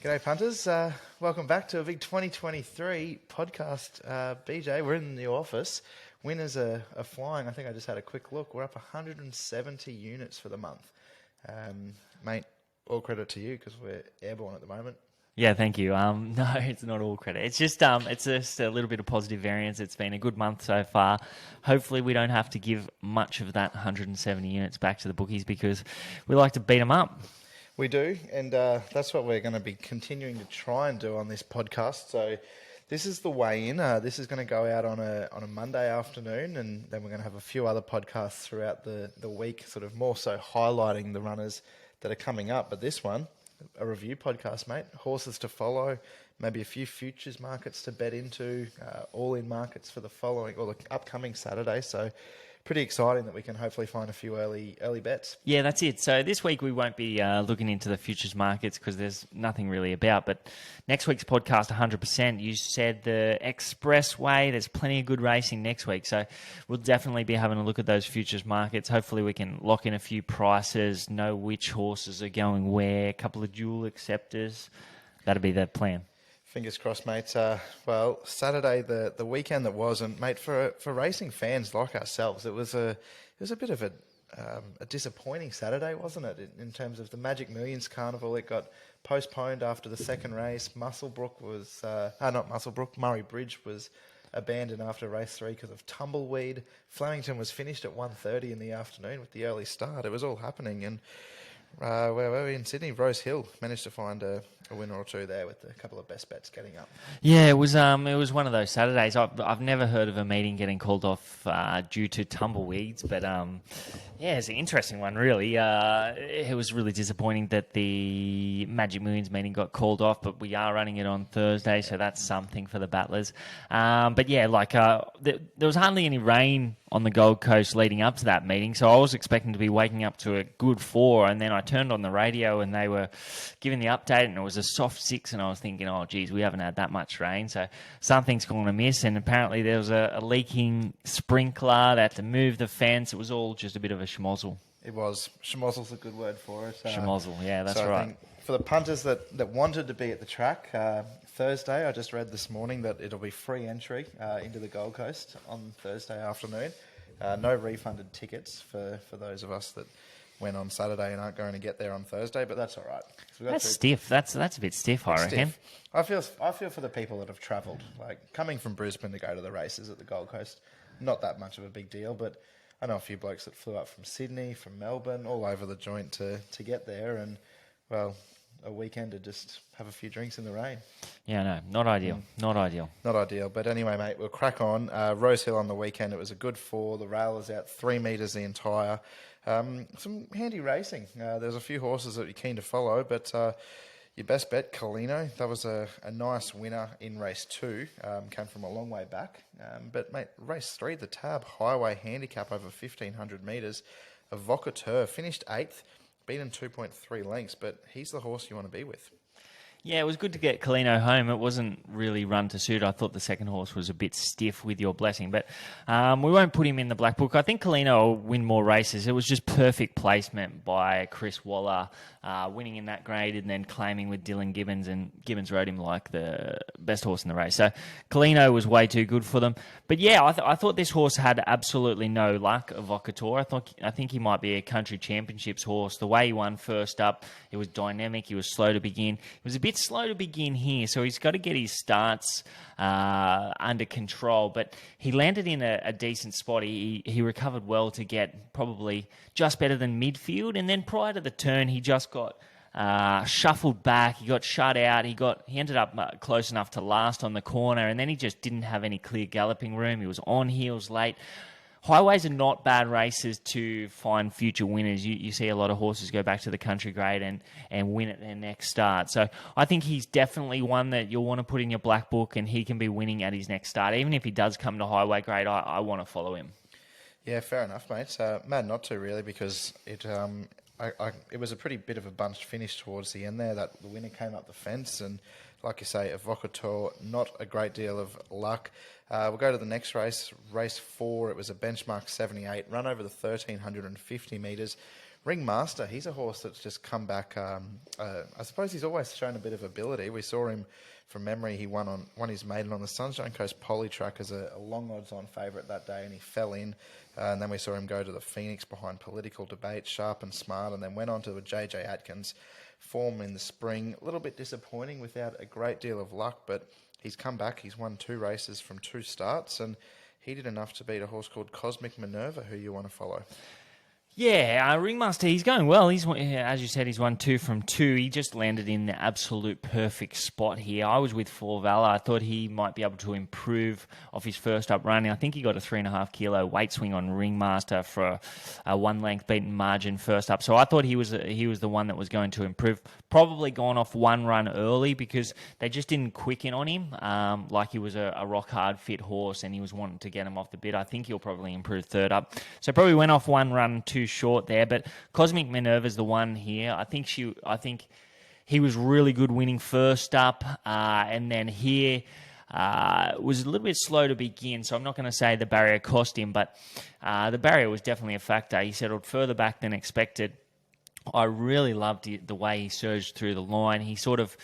G'day punters, welcome back to a big 2023 podcast. BJ, we're in the office. Winners are flying. I think I just had a quick look. We're up 170 units for the month. Mate, all credit to you because we're airborne at the moment. Yeah, thank you. No, it's not all credit. It's just a little bit of positive variance. It's been a good month so far. Hopefully we don't have to give much of that 170 units back to the bookies because we like to beat them up. We do, and that's what we're going to be continuing to try and do on this podcast. So this is the way in. This is going to go out on a Monday afternoon, and then we're going to have a few other podcasts throughout the week, sort of more so highlighting the runners that are coming up. But this one, a review podcast, mate. Horses to follow, maybe a few futures markets to bet into, all-in markets for the following or the upcoming Saturday. So pretty exciting that we can hopefully find a few early bets. Yeah, that's it. So this week we won't be looking into the futures markets because there's nothing really about. But next week's podcast, 100%. You said the expressway. There's plenty of good racing next week. So we'll definitely be having a look at those futures markets. Hopefully we can lock in a few prices, know which horses are going where, a couple of dual acceptors. That'll be the plan. Fingers crossed, mate. Well, Saturday, the weekend that was, and mate, for racing fans like ourselves, it was a bit of a disappointing Saturday, wasn't it? In terms of the Magic Millions Carnival, it got postponed after the second race. Murray Bridge was abandoned after race 3 because of tumbleweed. Flemington was finished at 1:30 in the afternoon with the early start. It was all happening, and where were we in Sydney? Rosehill managed to find a winner or two there with a couple of best bets getting up. Yeah, it was one of those Saturdays. I've never heard of a meeting getting called off due to tumbleweeds, but yeah, it's an interesting one, really. It was really disappointing that the Magic Millions meeting got called off, but we are running it on Thursday, so that's something for the battlers. But yeah, there was hardly any rain on the Gold Coast leading up to that meeting, so I was expecting to be waking up to a good 4, and then I turned on the radio and they were giving the update, and it was a soft 6, and I was thinking, oh, geez, we haven't had that much rain, so something's going to miss, and apparently there was a leaking sprinkler. They had to move the fence. It was all just a bit of a schmozzle. It was. Schmozzle's a good word for it. Schmozzle, yeah, that's so right. I think for the punters that wanted to be at the track, Thursday, I just read this morning that it'll be free entry into the Gold Coast on Thursday afternoon. No refunded tickets for those of us that went on Saturday and aren't going to get there on Thursday, but that's all right. That's stiff. That's a bit stiff, I reckon. I feel for the people that have travelled. Like, coming from Brisbane to go to the races at the Gold Coast, not that much of a big deal, but I know a few blokes that flew up from Sydney, from Melbourne, all over the joint to get there, and, well, a weekend to just have a few drinks in the rain. Yeah, no, not ideal. Not ideal. Not ideal. But anyway, mate, we'll crack on. Rosehill on the weekend, it was a good 4. The rail is out 3 metres the entire. Some handy racing. There's a few horses that you're keen to follow, but your best bet, Colino, that was a nice winner in race 2. Came from a long way back. But, mate, race 3, the Tab Highway Handicap over 1,500 metres. EVOCATOR finished 8th, beaten 2.3 lengths, but he's the horse you want to be with. Yeah, it was good to get Colino home. It wasn't really run to suit. I thought the second horse was a bit stiff, with your blessing. But we won't put him in the black book. I think Colino will win more races. It was just perfect placement by Chris Waller, winning in that grade and then claiming with Dylan Gibbons. And Gibbons rode him like the best horse in the race. So Colino was way too good for them. But yeah, I thought this horse had absolutely no luck, EVOCATOR. I think he might be a country championships horse. The way he won first up, it was dynamic. He was slow to begin. It was a bit slow to begin here, so he's got to get his starts under control, but he landed in a decent spot. He recovered well to get probably just better than midfield, and then prior to the turn he just got shuffled back. He got shut out. He ended up close enough to last on the corner, and then he just didn't have any clear galloping room. He was on heels late. Highways are not bad races to find future winners. You see a lot of horses go back to the country grade and win at their next start. So I think he's definitely one that you'll want to put in your black book, and he can be winning at his next start. Even if he does come to highway grade, I want to follow him. Yeah, fair enough, mate. Mad not to, really, because it was a pretty bit of a bunched finish towards the end there. That the winner came up the fence, and like you say, EVOCATOR, not a great deal of luck. We'll go to the next race, race 4. It was a benchmark 78, run over the 1,350 metres. Ringmaster, he's a horse that's just come back. I suppose he's always shown a bit of ability. We saw him from memory. He won his maiden on the Sunshine Coast Poly Track as a long odds-on favourite that day, and he fell in. And then we saw him go to the Phoenix behind Political Debate, Sharp and Smart, and then went on to a JJ Atkins form in the spring. A little bit disappointing without a great deal of luck, but he's come back. He's won 2 races from 2 starts, and he did enough to beat a horse called Cosmic Minerva, who you want to follow. Yeah, Ringmaster, he's going well. As you said, he's won 2 from 2. He just landed in the absolute perfect spot here. I was with Four Valor. I thought he might be able to improve off his first up run. I think he got a 3.5 kilo weight swing on Ringmaster for a 1 length beaten margin first up. So I thought he was the one that was going to improve. Probably gone off 1 run early because they just didn't quicken on him. Like he was a rock hard fit horse, and he was wanting to get him off the bit. I think he'll probably improve third up. So probably went off 1 run too short there, but Cosmic Minerva's the one here. I think he was really good winning first up, and then here was a little bit slow to begin, so I'm not going to say the barrier cost him, but the barrier was definitely a factor. He settled further back than expected. I really loved the way he surged through the line. He sort of,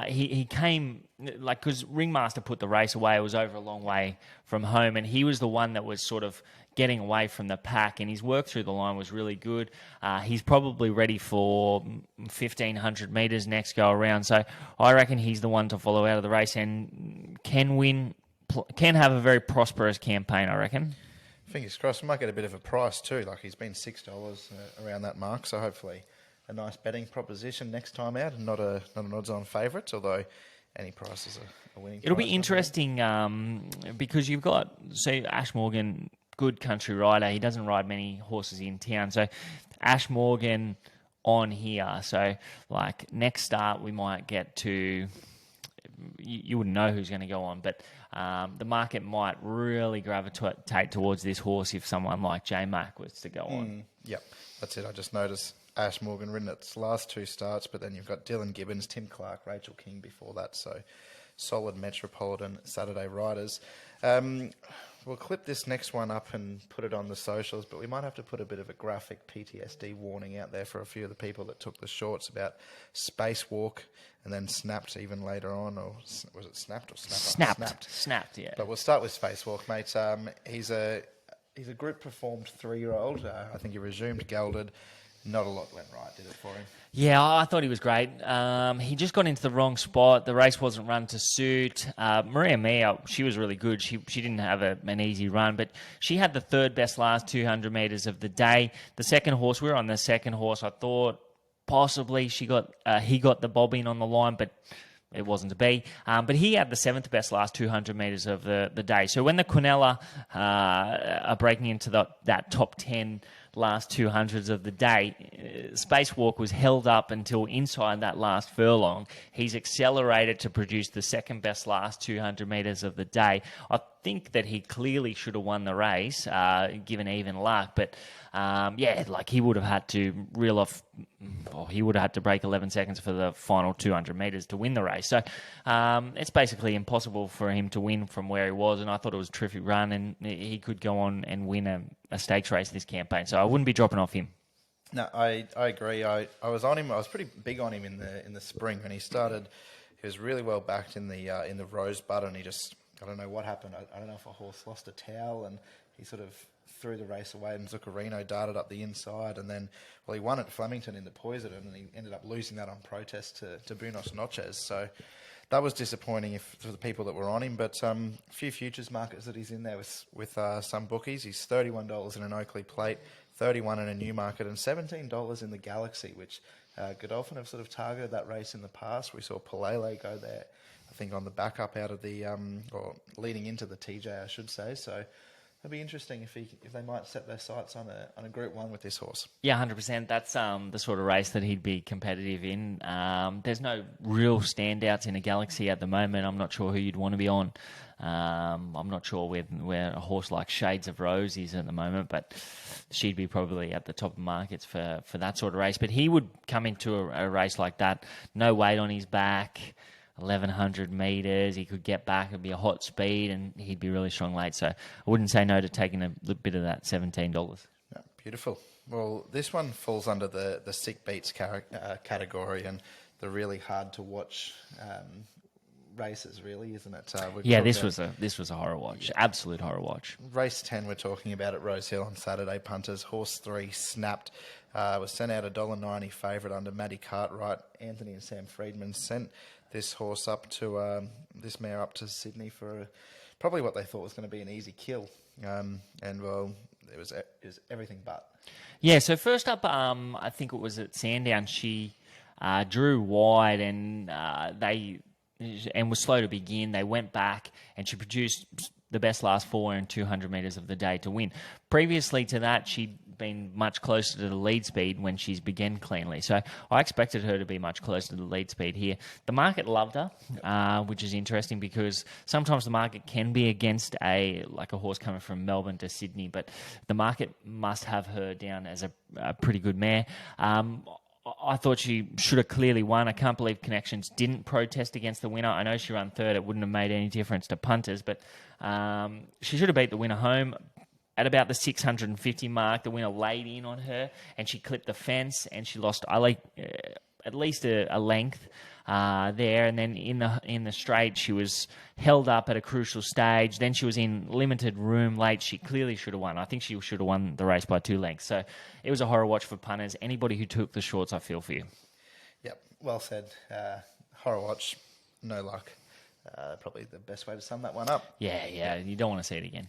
he came, like, because Ringmaster put the race away. It was over a long way from home, and he was the one that was sort of getting away from the pack, and his work through the line was really good. He's probably ready for 1,500 metres next go around, so I reckon he's the one to follow out of the race and can have a very prosperous campaign, I reckon. Fingers crossed. We might get a bit of a price too. Like, he's been $6 around that mark, so hopefully a nice betting proposition next time out, and not an odds-on favourite, although any price is a winning price. It'll be interesting because you've got, say, Ash Morgan, good country rider. He doesn't ride many horses in town, so Ash Morgan on here. So, like, next start we might get to. You wouldn't know who's going to go on, but the market might really gravitate towards this horse if someone like J Mac was to go on. Yep, that's it. I just noticed Ash Morgan ridden its last 2 starts, but then you've got Dylan Gibbons, Tim Clark, Rachel King before that, so solid Metropolitan Saturday riders. We'll clip this next one up and put it on the socials, but we might have to put a bit of a graphic PTSD warning out there for a few of the people that took the shorts about Spacewalk and then snapped even later on, or was it snapped or Snapped, yeah. But we'll start with Spacewalk, mate. He's a group performed 3-year-old. I think he resumed gelded. Not a lot went right, did it, for him? Yeah, I thought he was great. He just got into the wrong spot. The race wasn't run to suit. Maria Mia, she was really good. She didn't have an easy run, but she had the 3rd best last 200 metres of the day. The second horse, we were on the second horse. I thought possibly he got the bobbing on the line, but it wasn't to be. But he had the 7th best last 200 metres of the day. So when the quinella are breaking into that top 10 last 200s of the day, Spacewalk was held up until inside that last furlong. He's accelerated to produce the 2nd best last 200 metres of the day. I think that he clearly should have won the race, given even luck, but he would have had to reel off, he would have had to break 11 seconds for the final 200 metres to win the race. So it's basically impossible for him to win from where he was, and I thought it was a terrific run, and he could go on and win a stakes race this campaign. So I wouldn't be dropping off him. No, I agree. I was on him. I was pretty big on him in the spring when he started. He was really well backed in the Rosebud, and he just, I don't know what happened. I don't know if a horse lost a towel and he sort of threw the race away, and Zuccarino darted up the inside, and then, he won at Flemington in the Poison, and he ended up losing that on protest to Buenos Noches. So that was disappointing for the people that were on him, but a few futures markets that he's in there with some bookies. He's $31 in an Oakley plate, $31 in a Newmarket, and $17 in the Galaxy, which Godolphin have sort of targeted that race in the past. We saw Palele go there, I think, on the backup out of the, or leading into the TJ, I should say. So it'd be interesting if they might set their sights on a Group 1 with this horse. Yeah, 100%. That's the sort of race that he'd be competitive in. There's no real standouts in a Galaxy at the moment. I'm not sure who you'd want to be on. I'm not sure where a horse like Shades of Rose is at the moment, but she'd be probably at the top of markets for that sort of race. But he would come into a race like that, no weight on his back, 1,100 metres, he could get back, it'd be a hot speed, and he'd be really strong late. So I wouldn't say no to taking a little bit of that $17. Yeah, beautiful. Well, this one falls under the sick beats category and the really hard to watch races, really, isn't it? This was a horror watch, absolute horror watch. Race 10 we're talking about at Rosehill on Saturday, punters. Horse 3, Snapped, was sent out $1.90 favourite under Matty Cartwright. Anthony and Sam Friedman sent this horse up to, this mare up to Sydney for probably what they thought was going to be an easy kill. And, well, it was everything but. Yeah, so first up, I think it was at Sandown, she drew wide and was slow to begin. They went back and she produced the best last 4 and 200 metres of the day to win. Previously to that, she'd been much closer to the lead speed when she's began cleanly. So I expected her to be much closer to the lead speed here. The market loved her, which is interesting because sometimes the market can be against a horse coming from Melbourne to Sydney, but the market must have her down as a pretty good mare. I thought she should have clearly won. I can't believe Connections didn't protest against the winner. I know she ran third. It wouldn't have made any difference to punters, but she should have beat the winner home. At about the 650 mark, the winner laid in on her, and she clipped the fence, and she lost at least a length there. And then in the straight, she was held up at a crucial stage. Then she was in limited room late. She clearly should have won. I think she should have won the race by 2 lengths. So it was a horror watch for punters. Anybody who took the shorts, I feel for you. Yep, well said. Horror watch, no luck. Probably the best way to sum that one up. Yeah, you don't want to see it again.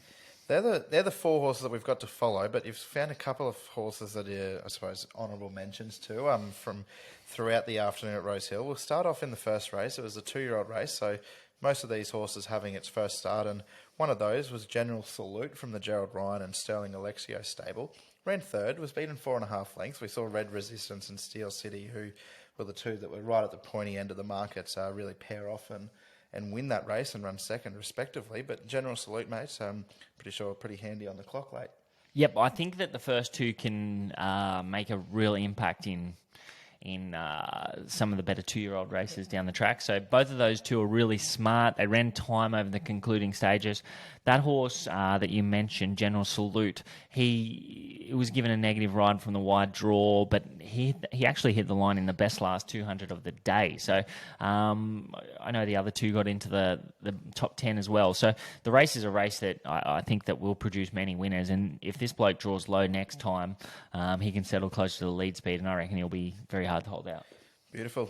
They're the 4 horses that we've got to follow, but you've found a couple of horses that are, I suppose, honourable mentions too, from throughout the afternoon at Rosehill. We'll start off in the first race. It was a 2-year-old race, so most of these horses having its first start, and one of those was General Salute from the Gerald Ryan and Sterling Alexio stable. Ran third, was beaten 4.5 lengths. We saw Red Resistance and Steel City, who were the two that were right at the pointy end of the market, really pair off and win that race and run second respectively. But General Salute, mate, pretty sure pretty handy on the clock late. Yep, I think that the first two can make a real impact in some of the better 2-year-old races down the track. So both of those two are really smart. They ran time over the concluding stages. That horse that you mentioned, General Salute, he was given a negative ride from the wide draw, but he actually hit the line in the best last 200 of the day. So I know the other two got into the top 10 as well. So the race is a race that I think that will produce many winners. And if this bloke draws low next time, he can settle close to the lead speed, and I reckon he'll be very hard to hold out. Beautiful.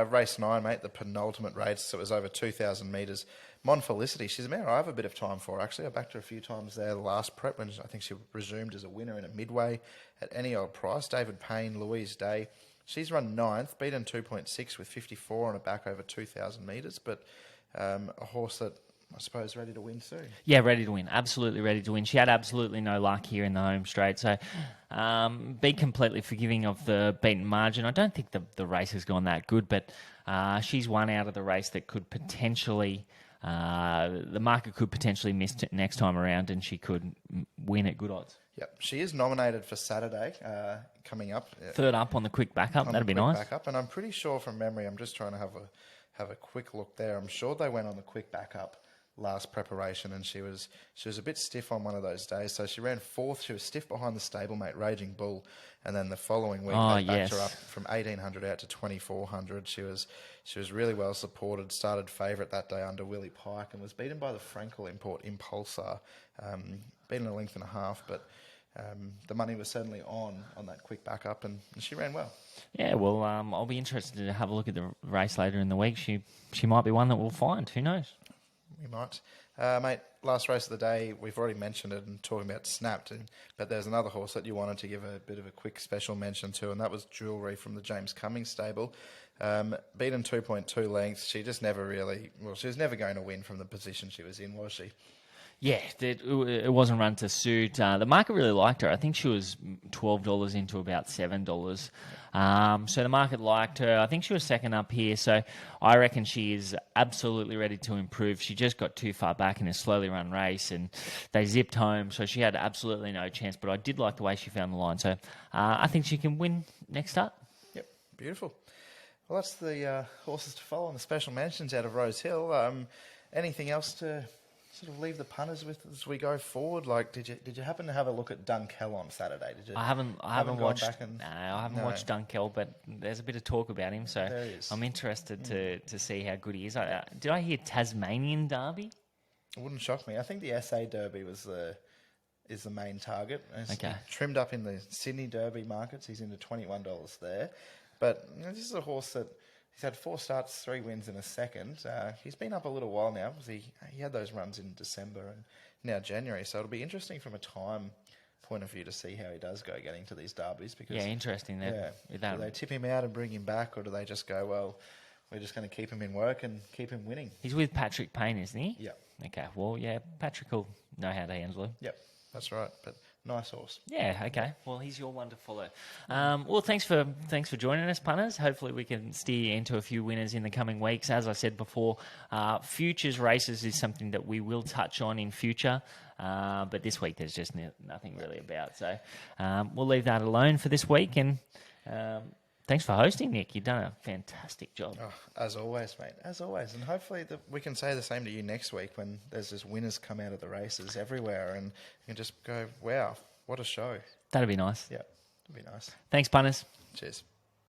Race 9, mate, the penultimate race. So it was over 2,000 metres. Mon Felicity, she's a mare I have a bit of time for, actually. I backed her a few times there the last prep when I think she resumed as a winner in a midway at any old price. David Payne, Louise Day. She's run 9th, beaten 2.6 with 54 on her back over 2,000 metres, but a horse that I suppose ready to win soon. Yeah, ready to win. Absolutely ready to win. She had absolutely no luck here in the home straight. So be completely forgiving of the beaten margin. I don't think the race has gone that good, but she's one out of the race that could potentially... the market could potentially miss next time around, and she could win at good odds. Yep, she is nominated for Saturday coming up. Third up on the quick backup. That'd be nice. Backup, and I'm pretty sure from memory, I'm just trying to have a quick look there. I'm sure they went on the quick backup last preparation, and she was a bit stiff on one of those days. So she ran 4th. She was stiff behind the stablemate Raging Bull, and then the following week they backed her up from 1,800 out to 2,400. She was really well supported. Started favourite that day under Willie Pike and was beaten by the Frankel import Impulsar, beaten a length and a half, but. The money was certainly on that quick backup, and she ran well. Yeah, well, I'll be interested to have a look at the race later in the week. She might be one that we'll find. Who knows? We might. Mate, last race of the day, we've already mentioned it and talking about Snapped, but there's another horse that you wanted to give a bit of a quick special mention to, and that was Jewellery from the James Cummings stable. Beaten 2.2 lengths. She just never really... Well, she was never going to win from the position she was in, was she? Yeah, it wasn't run to suit. The market really liked her. I think she was $12 into about $7. So the market liked her. I think she was second up here. So I reckon she is absolutely ready to improve. She just got too far back in a slowly run race, and they zipped home. So she had absolutely no chance. But I did like the way she found the line. So I think she can win next start. Yep, beautiful. Well, that's the horses to follow on the special mentions out of Rosehill. Anything else to sort of leave the punters with as we go forward? Like, did you happen to have a look at Dunkell on Saturday? Did you? I haven't gone watched. back and- No, I haven't No. watched Dunkell, but there's a bit of talk about him, so There is. I'm interested to see how good he is. Did I hear Tasmanian Derby? It wouldn't shock me. I think the SA Derby is the main target. And it's Okay. trimmed up in the Sydney Derby markets. He's into $21 there. But this is a horse that he's had 4 starts, 3 wins in a second. He's been up a little while now because he had those runs in December and now January. So it'll be interesting from a time point of view to see how he does go getting to these derbies. Because Yeah, interesting. There. With that. do they tip him out and bring him back, or do they just go, well, we're just going to keep him in work and keep him winning? He's with Patrick Payne, isn't he? Yeah. Okay. Well, yeah, Patrick will know how to handle him. Yep, that's right. But nice horse. Yeah. Okay. Well, he's your one to follow. Well, thanks for joining us, punters. Hopefully, we can steer you into a few winners in the coming weeks. As I said before, futures races is something that we will touch on in future. But this week, there's just nothing really about. So we'll leave that alone for this week. And thanks for hosting, Nick. You've done a fantastic job. Oh, as always, mate. As always. And hopefully we can say the same to you next week when there's just winners come out of the races everywhere and you can just go, wow, what a show. That'd be nice. Yeah, it'd be nice. Thanks, punters. Cheers.